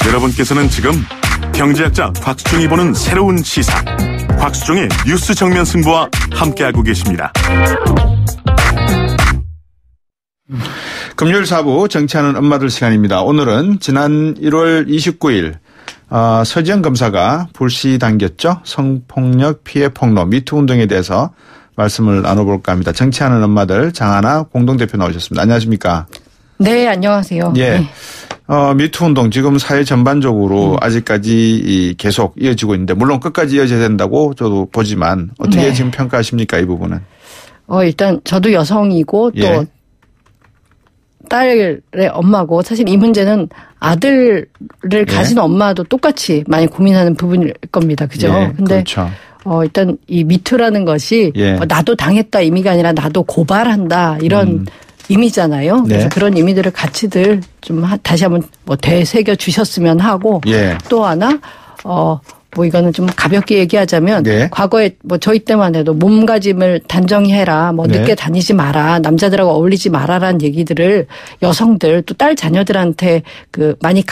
여러분께서는 지금 경제학자 곽수종이 보는 새로운 시사, 곽수종의 뉴스 정면 승부와 함께하고 계십니다. 금요일 4부 정치하는 엄마들 시간입니다. 오늘은 지난 1월 29일 서지현 검사가 불씨 당겼죠. 성폭력 피해 폭로 미투 운동에 대해서 말씀을 나눠볼까 합니다. 정치하는 엄마들 장하나 공동대표 나오셨습니다. 안녕하십니까? 네, 안녕하세요. 예. 네. 미투 운동 지금 사회 전반적으로 아직까지 계속 이어지고 있는데 물론 끝까지 이어져야 된다고 저도 보지만 어떻게 네. 지금 평가하십니까 이 부분은? 일단 저도 여성이고 또 예. 딸의 엄마고 사실 이 문제는 아들을 가진 엄마도 똑같이 많이 고민하는 부분일 겁니다. 그죠? 예, 근데 그렇죠. 일단 이 미투라는 것이 예. 나도 당했다 의미가 아니라 나도 고발한다 이런 의미잖아요. 그래서 네. 그런 의미들을 가치들 좀 다시 한번 되새겨 주셨으면 하고 예. 또 하나 이거는 좀 가볍게 얘기하자면 네. 과거에 저희 때만 해도 몸가짐을 단정히 해라, 네. 늦게 다니지 마라, 남자들하고 어울리지 마라라는 얘기들을 여성들 또 딸 자녀들한테 많이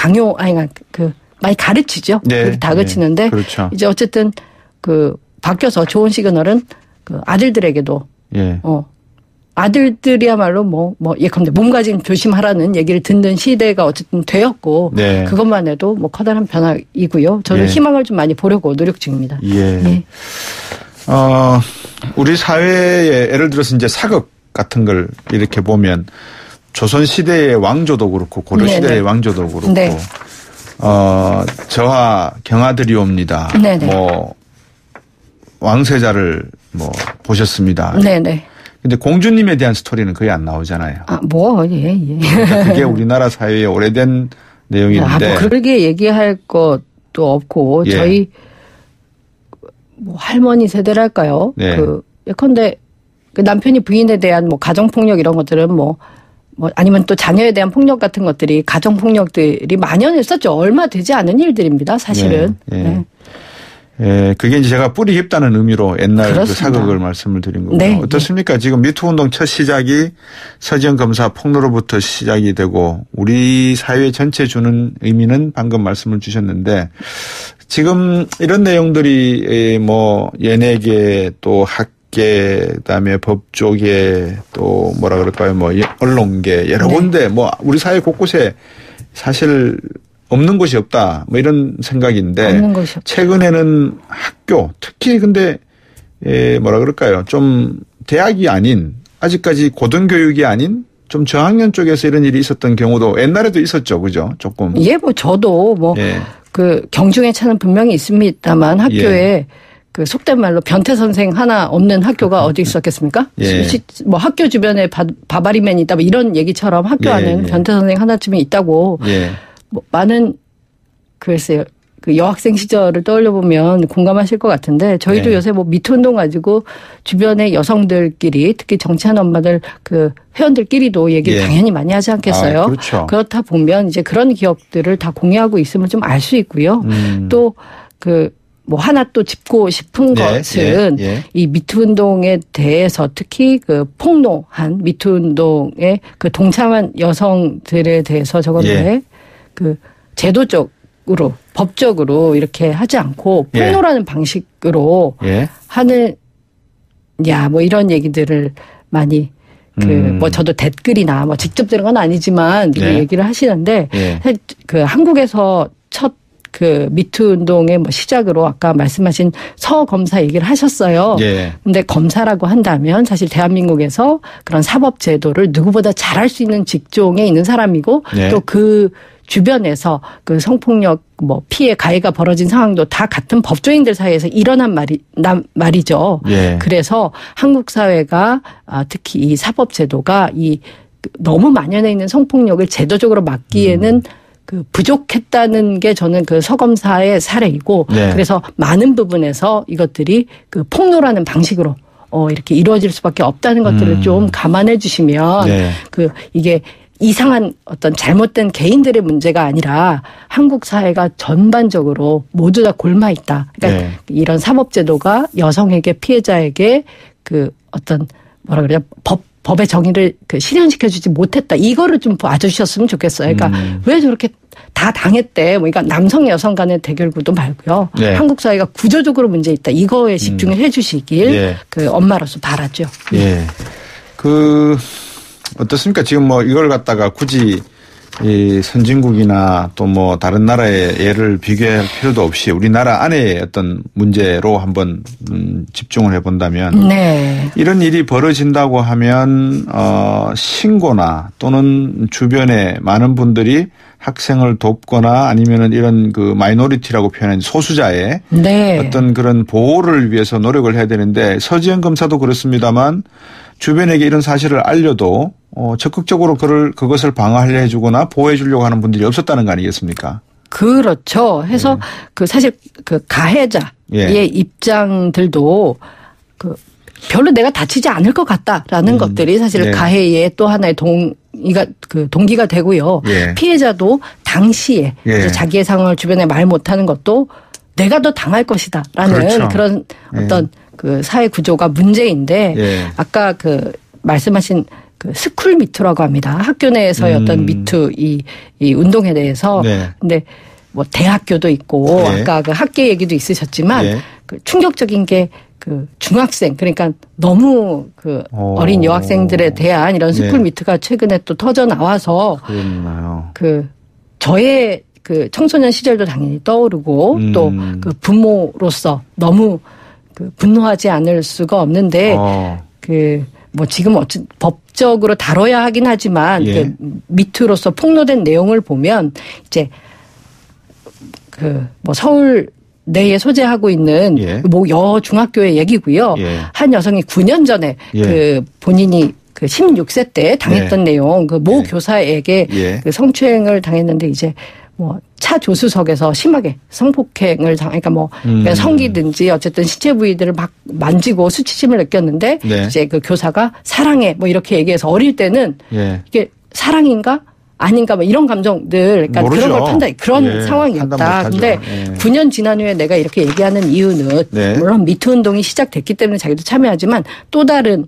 많이 가르치죠. 네. 다그치는데 네. 그렇죠. 이제 어쨌든 바뀌어서 좋은 시그널은 아들들에게도 예. 아들들이야말로 예컨대 몸가짐 조심하라는 얘기를 듣는 시대가 어쨌든 되었고 네. 그것만 해도 커다란 변화이고요. 저는 예. 희망을 좀 많이 보려고 노력 중입니다. 예. 네. 우리 사회에 예를 들어서 이제 사극 같은 걸 이렇게 보면 조선 시대의 왕조도 그렇고 고려 시대의 네네. 왕조도 그렇고 네. 저하 경하들이옵니다. 네네. 왕세자를 보셨습니다. 네네. 근데 공주님에 대한 스토리는 거의 안 나오잖아요. 예. 그러니까 그게 우리나라 사회의 오래된 내용인데. 그렇게 얘기할 것도 없고, 예. 저희, 할머니 세대랄까요? 네. 예컨대, 남편이 부인에 대한 가정폭력 이런 것들은 아니면 또 자녀에 대한 폭력 같은 것들이 가정폭력들이 만연했었죠. 얼마 되지 않은 일들입니다, 사실은. 예. 네. 예, 그게 이제 제가 뿌리 깊다는 의미로 옛날 그렇습니다. 사극을 말씀을 드린 거고요. 네. 어떻습니까? 지금 미투 운동 첫 시작이 서지현 검사 폭로로부터 시작이 되고 우리 사회 전체에 주는 의미는 방금 말씀을 주셨는데 지금 이런 내용들이 연예계 또 학계 그다음에 법조계 또 뭐라 그럴까요? 언론계 여러 군데 우리 사회 곳곳에 사실 없는 곳이 없다. 이런 생각인데. 없는 곳이 없다. 최근에는 학교, 특히 근데, 뭐라 그럴까요. 좀 대학이 아닌, 아직까지 고등교육이 아닌 좀 저학년 쪽에서 이런 일이 있었던 경우도 옛날에도 있었죠. 그죠? 조금. 예, 저도 예. 경중의 차는 분명히 있습니다만 학교에 속된 말로 변태 선생 하나 없는 학교가 어디 있었겠습니까? 예. 학교 주변에 바바리맨이 있다 이런 얘기처럼 학교 안에는 변태 선생 하나쯤이 있다고 예. 많은 글쎄요. 여학생 시절을 떠올려 보면 공감하실 것 같은데 저희도 네. 요새 미투 운동 가지고 주변의 여성들끼리 특히 정치하는 엄마들 회원들끼리도 얘기를 예. 당연히 많이 하지 않겠어요. 그렇죠. 그렇다 보면 이제 그런 기억들을 다 공유하고 있음을 좀 알 수 있고요. 또 하나 또 짚고 싶은 것은 이 미투 운동에 대해서 특히 폭로한 미투 운동에 동참한 여성들에 대해서 저건데 제도적으로 법적으로 이렇게 하지 않고 폭로라는 방식으로 하느냐 이런 얘기들을 많이 저도 댓글이나 직접 들은 건 아니지만 얘기를 하시는데 한국에서 첫 미투 운동의 시작으로 아까 말씀하신 서 검사 얘기를 하셨어요. 근데 검사라고 한다면 사실 대한민국에서 그런 사법 제도를 누구보다 잘할 수 있는 직종에 있는 사람이고 또 주변에서 성폭력 피해 가해가 벌어진 상황도 다 같은 법조인들 사이에서 일어난 말이죠. 그래서 한국 사회가 특히 이 사법 제도가 너무 만연해 있는 성폭력을 제도적으로 막기에는 부족했다는 게 저는 서검사의 사례이고 그래서 많은 부분에서 이것들이 폭로라는 방식으로 이렇게 이루어질 수밖에 없다는 것들을 좀 감안해 주시면 이게 이상한 어떤 잘못된 개인들의 문제가 아니라 한국 사회가 전반적으로 모두 다 골마 있다. 그러니까 이런 사법제도가 여성에게 피해자에게 어떤 법의 정의를 실현시켜주지 못했다. 이거를 좀 봐주셨으면 좋겠어요. 그러니까 왜 저렇게 다 당했대. 그러니까 남성 여성 간의 대결 구도 말고요. 네. 한국 사회가 구조적으로 문제 있다. 이거에 집중을 해 주시길 예. 엄마로서 바라죠. 예. 어떻습니까? 지금 뭐 이걸 갖다가 굳이 이 선진국이나 또 뭐 다른 나라의 예를 비교할 필요도 없이 우리나라 안의 어떤 문제로 한번 집중을 해본다면 네. 이런 일이 벌어진다고 하면 신고나 또는 주변에 많은 분들이 학생을 돕거나 아니면은 이런 마이너리티라고 표현한 소수자의 네. 어떤 그런 보호를 위해서 노력을 해야 되는데 서지현 검사도 그렇습니다만 주변에게 이런 사실을 알려도 적극적으로 그것을 방어하려 해주거나 보호해 주려고 하는 분들이 없었다는 거 아니겠습니까? 그렇죠. 해서 네. 사실 가해자의 예. 입장들도 별로 내가 다치지 않을 것 같다라는 것들이 사실 네. 가해의 또 하나의 동기가 되고요. 예. 피해자도 당시에 예. 이제 자기의 상황을 주변에 말 못하는 것도 내가 더 당할 것이다라는 그렇죠. 그런 어떤 사회 구조가 문제인데 예. 아까 말씀하신 스쿨 미투라고 합니다. 학교 내에서의 어떤 미투 이 운동에 대해서 네. 근데 뭐 대학교도 있고 예. 아까 학계 얘기도 있으셨지만 예. 충격적인 게 중학생 그러니까 너무 어린 여학생들에 대한 이런 스쿨 미투가 최근에 또 터져 나와서 그렇나요? 저의 청소년 시절도 당연히 떠오르고 또 부모로서 너무 분노하지 않을 수가 없는데 뭐 지금 법적으로 다뤄야 하긴 하지만 예. 미투로서 폭로된 내용을 보면 이제 뭐 서울 내에 소재하고 있는 예. 뭐 여중학교의 얘기고요. 예. 한 여성이 9년 전에 예. 본인이 16세 때 당했던 예. 내용 모 예. 교사에게 예. 성추행을 당했는데 이제 뭐 차 조수석에서 심하게 성폭행을 그러니까 뭐 성기든지 어쨌든 신체 부위들을 막 만지고 수치심을 느꼈는데 네. 이제 교사가 사랑해 뭐 이렇게 얘기해서 어릴 때는 예. 이게 사랑인가 아닌가 뭐 이런 감정들 그러니까 모르죠. 그런 걸 판단 그런 예. 상황이었다. 근데 예. 9년 지난 후에 내가 이렇게 얘기하는 이유는 네. 물론 미투 운동이 시작됐기 때문에 자기도 참여하지만 또 다른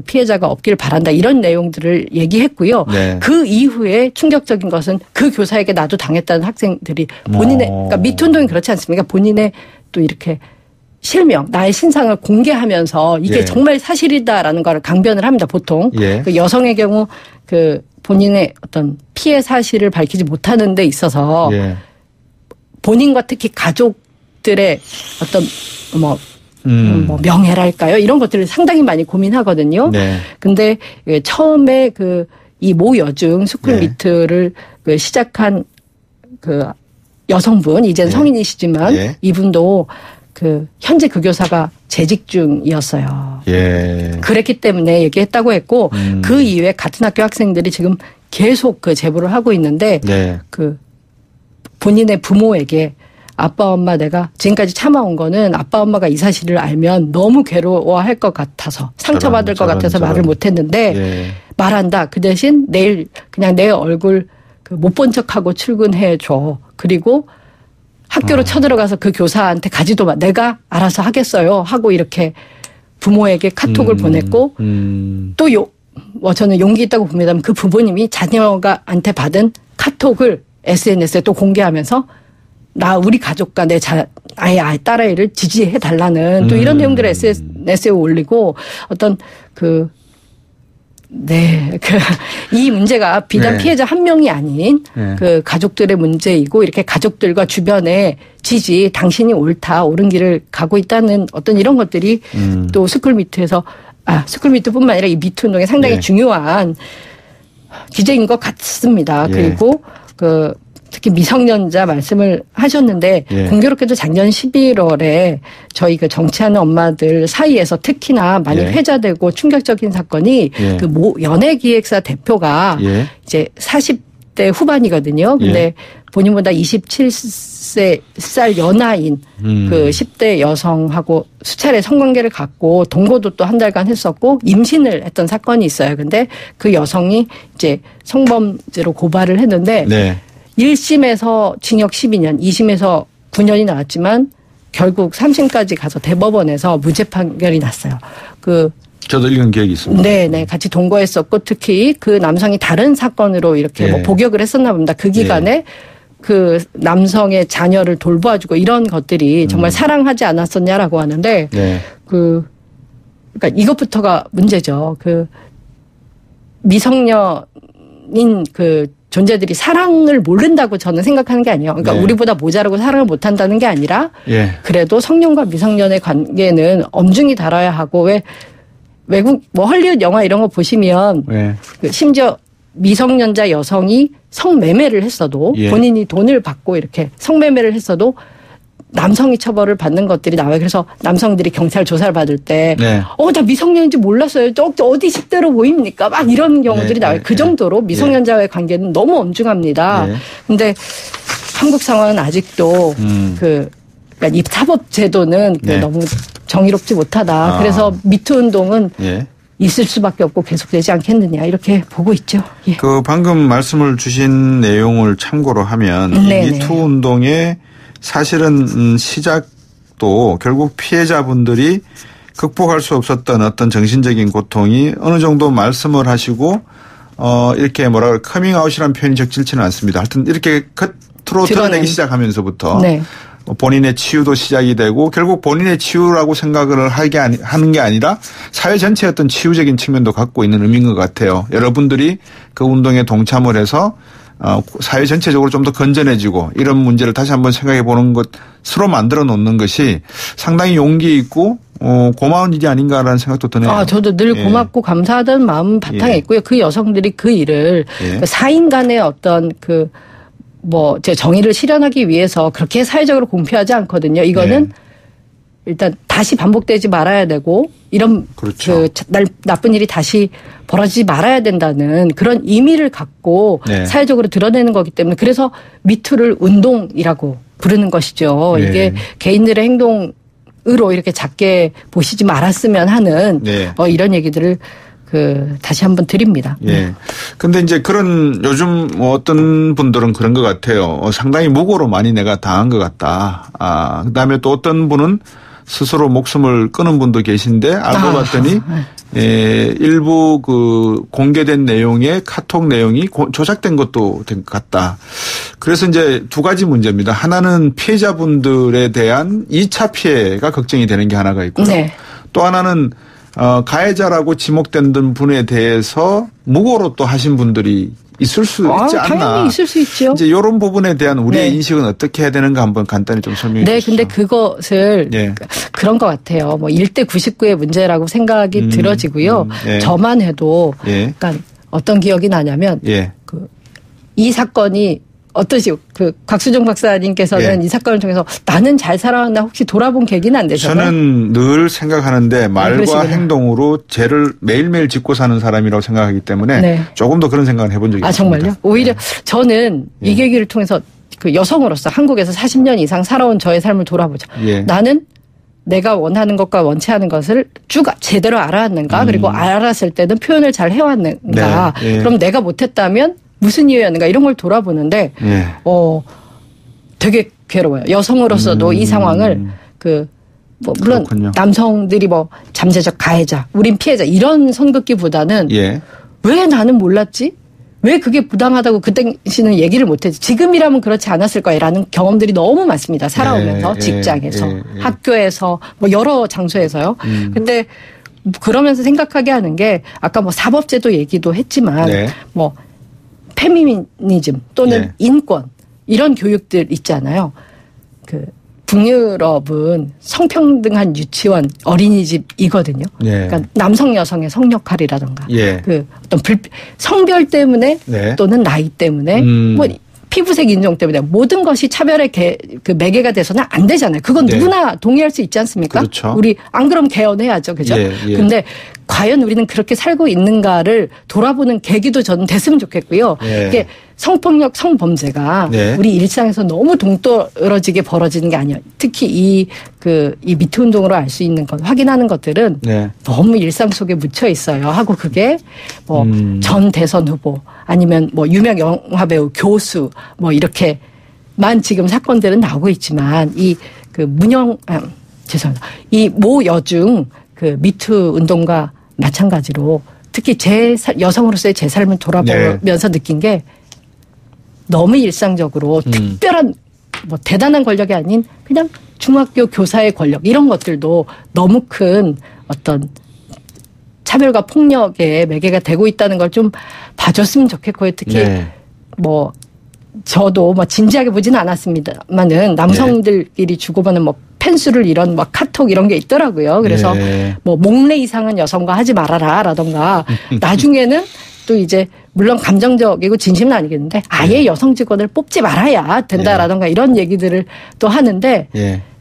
피해자가 없기를 바란다 이런 내용들을 얘기했고요. 네. 그 이후에 충격적인 것은 그 교사에게 나도 당했다는 학생들이 본인의 그러니까 미투 운동이 그렇지 않습니까? 본인의 또 이렇게 실명, 나의 신상을 공개하면서 이게 예. 정말 사실이다라는 걸 강변을 합니다. 보통 예. 여성의 경우 본인의 어떤 피해 사실을 밝히지 못하는 데 있어서 예. 본인과 특히 가족들의 어떤 뭐 명예랄까요? 이런 것들을 상당히 많이 고민하거든요. 네. 근데 처음에 이 모 여중 스쿨 미트를 시작한 여성분, 이젠 성인이시지만 예. 이분도 현재 교사가 재직 중이었어요. 예. 그랬기 때문에 얘기했다고 했고 그 이후에 같은 학교 학생들이 지금 계속 제보를 하고 있는데 네. 본인의 부모에게 아빠 엄마 내가 지금까지 참아온 거는 아빠 엄마가 이 사실을 알면 너무 괴로워할 것 같아서 상처받을 것 같아서 말을 못했는데 예. 말한다. 그 대신 내일 그냥 내 얼굴 못 본 척하고 출근해 줘. 그리고 학교로 쳐들어가서 그 교사한테 가지도 마. 내가 알아서 하겠어요. 하고 이렇게 부모에게 카톡을 보냈고 또 저는 용기 있다고 봅니다. 그 부모님이 자녀가한테 받은 카톡을 SNS에 또 공개하면서 우리 가족과 내 아예 딸아이를 지지해 달라는 또 이런 내용들을 SNS에 올리고 어떤 이 문제가 비단 네. 피해자 한 명이 아닌 네. 가족들의 문제이고 이렇게 가족들과 주변의 지지, 당신이 옳은 길을 가고 있다는 어떤 이런 것들이 또 스쿨미투에서 스쿨미투뿐만 아니라 이 미투 운동에 상당히 네. 중요한 기제인 것 같습니다. 예. 그리고 특히 미성년자 말씀을 하셨는데 예. 공교롭게도 작년 11월에 저희 정치하는 엄마들 사이에서 특히나 많이 예. 회자되고 충격적인 사건이 예. 모 연예기획사 대표가 예. 이제 40대 후반이거든요. 근데 예. 본인보다 27살 연하인 10대 여성하고 수차례 성관계를 갖고 동거도 또 한 달간 했었고 임신을 했던 사건이 있어요. 근데 그 여성이 이제 성범죄로 고발을 했는데 네. 1심에서 징역 12년, 2심에서 9년이 나왔지만 결국 3심까지 가서 대법원에서 무죄 판결이 났어요. 저도 읽은 기억이 있습니다. 네, 같이 동거했었고 특히 그 남성이 다른 사건으로 이렇게 뭐 복역을 했었나 봅니다. 그 기간에 그 남성의 자녀를 돌봐주고 이런 것들이 정말 사랑하지 않았었냐라고 하는데 그러니까 이것부터가 문제죠. 그 미성년인 그 존재들이 사랑을 모른다고 저는 생각하는 게 아니에요. 그러니까 우리보다 모자라고 사랑을 못한다는 게 아니라 그래도 성년과 미성년의 관계는 엄중히 다뤄야 하고 왜 외국 뭐 헐리우드 영화 이런 거 보시면 그 심지어 미성년자 여성이 성매매를 했어도 본인이 돈을 받고 이렇게 성매매를 했어도 남성이 처벌을 받는 것들이 나와요. 그래서 남성들이 경찰 조사를 받을 때 나 미성년인지 몰랐어요. 저 어디 10대로 보입니까? 막 이런 경우들이 나와요. 그 정도로 미성년자와의 관계는 너무 엄중합니다. 근데 한국 상황은 아직도 그러니까 이 사법제도는 너무 정의롭지 못하다. 그래서 미투 운동은 있을 수밖에 없고 계속되지 않겠느냐 이렇게 보고 있죠. 그 방금 말씀을 주신 내용을 참고로 하면 이 미투 운동의 사실은 시작도 결국 피해자분들이 극복할 수 없었던 어떤 정신적인 고통이 어느 정도 말씀을 하시고 이렇게 뭐라 그래 커밍아웃이라는 표현이 적절치는 않습니다. 하여튼 이렇게 겉으로 드러내기 시작하면서부터 본인의 치유도 시작이 되고 결국 본인의 치유라고 생각을 하는 게 아니라 사회 전체의 어떤 치유적인 측면도 갖고 있는 의미인 것 같아요. 여러분들이 그 운동에 동참을 해서 사회 전체적으로 좀 더 건전해지고 이런 문제를 다시 한번 생각해 보는 것으로 만들어 놓는 것이 상당히 용기 있고 고마운 일이 아닌가라는 생각도 드네요. 저도 늘 고맙고 감사하다는 마음은 바탕에 있고요. 그 여성들이 그 일을 그 사인 간의 어떤 제 정의를 실현하기 위해서 그렇게 사회적으로 공표하지 않거든요. 이거는 일단 다시 반복되지 말아야 되고 이런 나쁜 일이 다시 벌어지지 말아야 된다는 그런 의미를 갖고 사회적으로 드러내는 거기 때문에 그래서 미투를 운동이라고 부르는 것이죠. 이게 개인들의 행동으로 이렇게 작게 보시지 말았으면 하는 이런 얘기들을 다시 한번 드립니다. 근데 이제 그런 요즘 어떤 분들은 그런 것 같아요. 상당히 무고로 많이 내가 당한 것 같다. 그다음에 또 어떤 분은 스스로 목숨을 끊은 분도 계신데 알고 봤더니 일부 그 공개된 내용의 카톡 내용이 조작된 것도 된 것 같다. 그래서 이제 두 가지 문제입니다. 하나는 피해자분들에 대한 2차 피해가 걱정이 되는 게 하나가 있고요. 또 하나는 가해자라고 지목된 분에 대해서 무고로 또 하신 분들이 있을 수 있지 않나. 당연히 있을 수 있죠. 이제 이런 부분에 대한 우리의 인식은 어떻게 해야 되는가 한번 간단히 좀 설명해 주시죠. 근데 그것을 그런 것 같아요. 뭐 1대 99의 문제라고 생각이 들어지고요. 저만 해도 그러니까 어떤 기억이 나냐면 이 사건이 어떠시? 곽수종 박사님께서는 이 사건을 통해서 나는 잘 살아왔나 혹시 돌아본 계기는 안 되셨나요? 저는 늘 생각하는데 말과 행동으로 죄를 매일매일 짓고 사는 사람이라고 생각하기 때문에 조금 더 그런 생각을 해본 적이 있습니다. 정말요? 오히려 저는 이 계기를 통해서 그 여성으로서 한국에서 40년 이상 살아온 저의 삶을 돌아보죠. 나는 내가 원하는 것과 원치 않은 것을 쭉 제대로 알아왔는가 그리고 알았을 때는 표현을 잘 해왔는가 그럼 내가 못했다면 무슨 이유였는가 이런 걸 돌아보는데 되게 괴로워요. 여성으로서도 이 상황을 물론 그렇군요. 남성들이 잠재적 가해자, 우린 피해자 이런 선긋기보다는 왜 나는 몰랐지? 왜 그게 부당하다고 그 당시는 얘기를 못했지? 지금이라면 그렇지 않았을 거야라는 경험들이 너무 많습니다. 살아오면서 직장에서 학교에서 여러 장소에서요. 근데 그러면서 생각하게 하는 게 아까 사법제도 얘기도 했지만 페미니즘 또는 인권 이런 교육들 있잖아요. 북유럽은 성평등한 유치원 어린이집이거든요. 그러니까 남성 여성의 성역할이라든가 어떤 성별 때문에 또는 나이 때문에 피부색 인종 때문에 모든 것이 차별의 매개가 돼서는 안 되잖아요. 그건 누구나 동의할 수 있지 않습니까? 그렇죠. 우리 안 그럼 개헌해야죠. 그죠? 근데 과연 우리는 그렇게 살고 있는가를 돌아보는 계기도 저는 됐으면 좋겠고요. 이게 성폭력, 성범죄가 우리 일상에서 너무 동떨어지게 벌어지는 게 아니에요. 특히 이 미투 운동으로 알 수 있는 것, 확인하는 것들은 너무 일상 속에 묻혀 있어요. 하고 그게 전 대선 후보 아니면 유명 영화 배우, 교수 이렇게만 지금 사건들은 나오고 있지만 이 모 여중 미투 운동과 마찬가지로 특히 여성으로서의 제 삶을 돌아보면서 느낀 게 너무 일상적으로 특별한 뭐 대단한 권력이 아닌 그냥 중학교 교사의 권력 이런 것들도 너무 큰 어떤 차별과 폭력의 매개가 되고 있다는 걸 좀 봐줬으면 좋겠고요. 특히 뭐 저도 뭐 진지하게 보지는 않았습니다만은 남성들끼리 주고받는 뭐 펜수를 이런 뭐 카톡 이런 게 있더라고요. 그래서 뭐 목례 이상은 여성과 하지 말아라라던가 나중에는 또 이제 물론 감정적이고 진심은 아니겠는데 아예 여성 직원을 뽑지 말아야 된다라던가 이런 얘기들을 또 하는데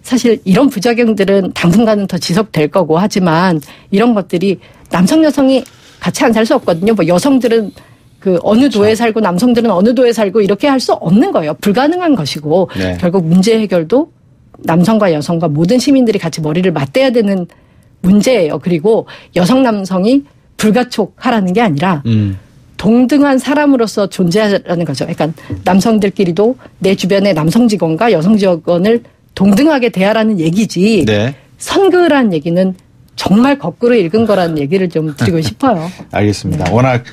사실 이런 부작용들은 당분간은 더 지속될 거고 하지만 이런 것들이 남성 여성이 같이 안 살 수 없거든요. 뭐 여성들은 그 어느 도에 살고 남성들은 어느 도에 살고 이렇게 할 수 없는 거예요. 불가능한 것이고 결국 문제 해결도 남성과 여성과 모든 시민들이 같이 머리를 맞대야 되는 문제예요. 그리고 여성 남성이 불가촉하라는 게 아니라 동등한 사람으로서 존재하라는 거죠. 그러니까 남성들끼리도 내 주변의 남성 직원과 여성 직원을 동등하게 대하라는 얘기지 선그라는 얘기는 정말 거꾸로 읽은 거라는 얘기를 좀 드리고 싶어요. 알겠습니다. 워낙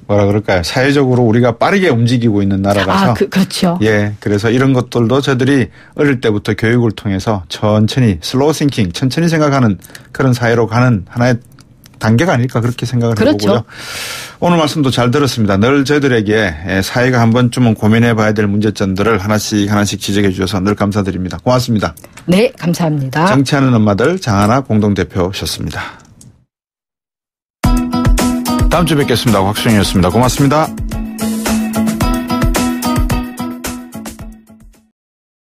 뭐라 그럴까요? 사회적으로 우리가 빠르게 움직이고 있는 나라라서. 그렇죠. 그래서 이런 것들도 저들이 어릴 때부터 교육을 통해서 천천히 슬로우 싱킹, 천천히 생각하는 그런 사회로 가는 하나의 단계가 아닐까 그렇게 생각을 해보고요. 오늘 말씀도 잘 들었습니다. 늘 저희들에게 사회가 한 번쯤은 고민해봐야 될 문제점들을 하나씩 지적해 주셔서 늘 감사드립니다. 고맙습니다. 네, 감사합니다. 정치하는 엄마들 장하나 공동대표셨습니다. 다음 주에 뵙겠습니다. 곽수영이었습니다. 고맙습니다.